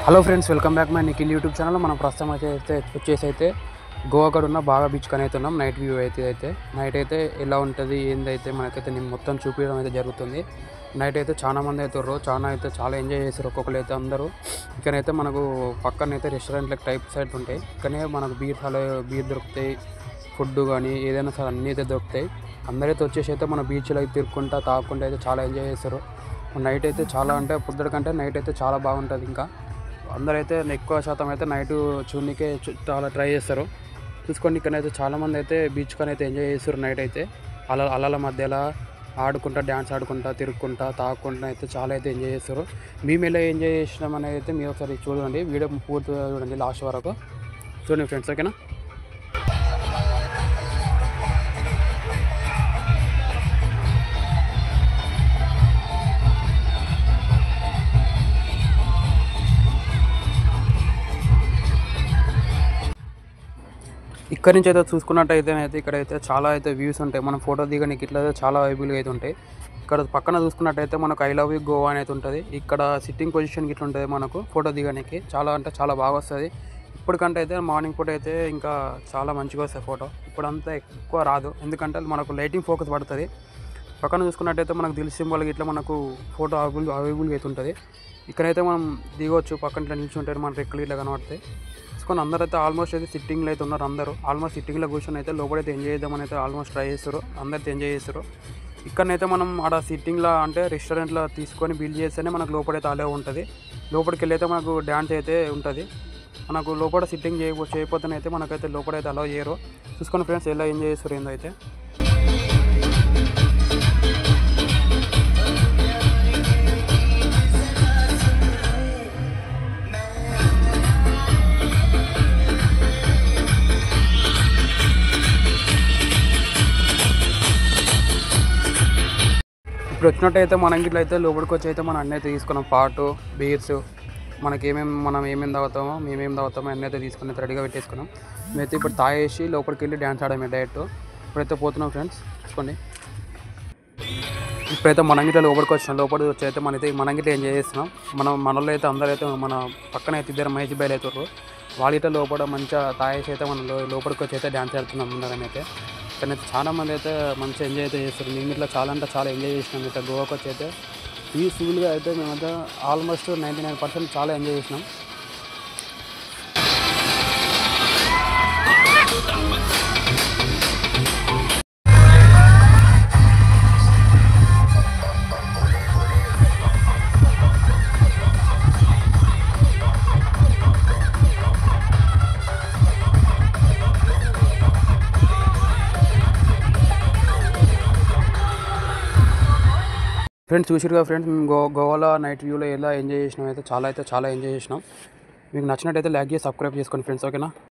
Hello friends, welcome back my Nikhil YouTube channel. మనం ప్రస్తుతం అయితే గోవా కాడ ఉన్న బాగా బీచ్ కని అవుతున్నాం. నైట్ వ్యూ అయితే నైట్ అయితే ఎలా ఉంటుంది ఏందైతే మనకైతే నేను మొత్తం చూపించడం అయితే జరుగుతుంది. నైట్ అయితే చాలా మంది అవుతారు, చాలా ఎంజాయ్ చేస్తారు. ఒక్కొక్కరు అయితే అందరూ ఇక్కడైతే మనకు పక్కన అయితే రెస్టారెంట్ టైప్ సైడ్ ఉంటాయి. ఇక్కడనే మనకు బీర్ దొరుకుతాయి, ఫుడ్ కానీ ఏదైనా సరే అన్నీ అయితే దొరుకుతాయి. అందరైతే వచ్చేసి అయితే మన బీచ్లో అయితే తిరుక్కుంటా తాక్కుంటూ అయితే చాలా ఎంజాయ్ చేస్తారు. నైట్ అయితే చాలా అంటే పొద్దుట కంటే నైట్ అయితే చాలా బాగుంటుంది. ఇంకా అందరైతే ఎక్కువ శాతం అయితే నైట్ చూడనికే చాలా ట్రై చేస్తారు. చూసుకోండి, ఇక్కడైతే చాలామంది అయితే బీచ్ కానీ అయితే ఎంజాయ్ చేస్తారు. నైట్ అయితే అలల మధ్యలో ఆడుకుంటా, డ్యాన్స్ ఆడుకుంటా, తిరుక్కుంటా, తాగుకుంటా అయితే చాలా అయితే ఎంజాయ్ చేస్తారు. మేము ఎలా ఎంజాయ్ చేసినాం అనేది అయితే మీరు ఒకసారి చూడండి, వీడియో పూర్తిగా చూడండి, లాస్ట్ వరకు చూడండి ఫ్రెండ్స్, ఓకేనా. ఇక్కడ నుంచి అయితే చూసుకున్నట్టయితే ఇక్కడైతే చాలా అయితే వ్యూస్ ఉంటాయి. మనం ఫోటో దిగడానికి ఇట్లా చాలా వైబుల్గా అయితే ఉంటాయి. ఇక్కడ పక్కన చూసుకున్నట్టయితే మనకు ఐ లవ్ యూ గోవా అనేది ఉంటుంది. ఇక్కడ సిట్టింగ్ పొజిషన్ ఇట్లా ఉంటుంది. మనకు ఫోటో దిగడానికి చాలా అంటే చాలా బాగా వస్తుంది. ఇప్పటికంటే అయితే మార్నింగ్ పూట అయితే ఇంకా చాలా మంచిగా వస్తుంది ఫోటో. ఇప్పుడంతా ఎక్కువ రాదు, ఎందుకంటే మనకు లైటింగ్ ఫోకస్ పడుతుంది. పక్కన చూసుకున్నట్టయితే మనకు దిల్ సింబల్ ఇట్లా మనకు ఫోటో అవైలబుల్గా అయితే ఉంటుంది. ఇక్కడైతే మనం దిగవచ్చు, పక్కన ఇట్లా నిల్చుంటారు, మన రెక్కలు ఇట్లా కనబడతాయి. తీసుకొని అందరూ అయితే ఆల్మోస్ట్ అయితే సిట్టింగ్లో అయితే ఉన్నారు. అందరూ ఆల్మోస్ట్ సిట్టింగ్లో కూర్చొని అయితే లోపలైతే ఎంజాయ్ చేద్దామని అయితే ఆల్మోస్ట్ ట్రై చేస్తారు. అందరైతే ఎంజాయ్ చేస్తారు. ఇక్కడనైతే మనం ఆడ సిట్టింగ్లో అంటే రెస్టారెంట్లో తీసుకొని బిల్ చేస్తేనే మనకు లోపలైతే అలే ఉంటుంది. లోపలికి వెళ్ళి అయితే మనకు డ్యాన్స్ అయితే ఉంటుంది. మనకు లోపల సిట్టింగ్ చేయకపోతేనైతే మనకైతే లోపలైతే అలౌ చేయరు. చూసుకొని ఫ్రెండ్స్ ఎలా ఎంజాయ్ చేస్తారు ఏందో అయితే. ఇప్పుడు వచ్చినట్టయితే మనం ఇట్లా అయితే లోపలికి వచ్చి అయితే మనం అన్నీ అయితే తీసుకున్నాం. పాటు బీర్స్ మనం ఏమేమి తాగుతామో అన్నీ అయితే తీసుకుని రెడీగా పెట్టేసుకున్నాం. మేమైతే ఇప్పుడు తాగేసి లోపలికి వెళ్ళి డ్యాన్స్ ఆడమే డైరెక్ట్. ఇప్పుడైతే పోతున్నాం ఫ్రెండ్స్, చూసుకోండి. ఇప్పుడైతే మనం ఇట్లా లోపలికి వచ్చినాం. లోపలికి వచ్చి అయితే మనం ఇట్లా ఎంజాయ్ చేస్తున్నాం. మనలో అయితే అందరూ అయితే మన పక్కన అయితే ఇద్దరు మహేష్ బయలు అవుతారు. వాళ్ళైతే లోపల మంచిగా తాగేసి అయితే మనం లోపలికి వచ్చి అయితే డ్యాన్స్ ఆడుతున్నాం అందరం అయితే. కానీ చాలా మంది అయితే మంచిగా ఎంజాయ్ అయితే చేస్తారు. మేము ఇట్లా చాలా అంటే చాలా ఎంజాయ్ చేసినాం. ఇట్లా గోవాకి వచ్చి అయితే పీస్ఫుల్గా అయితే మేమైతే ఆల్మోస్ట్ 99% చాలా ఎంజాయ్ చేసినాం. ఫ్రెండ్స్ చూసిరుగా ఫ్రెండ్స్, మేము గోవాలో నైట్ వ్యూలో ఎలా ఎంజాయ్ చేసినాం అయితే చాలా ఎంజాయ్ చేసినాం. మీకు నచ్చినట్టయితే లైక్ చేసి సబ్స్క్రైబ్ చేసుకోండి ఫ్రెండ్స్, ఓకేనా.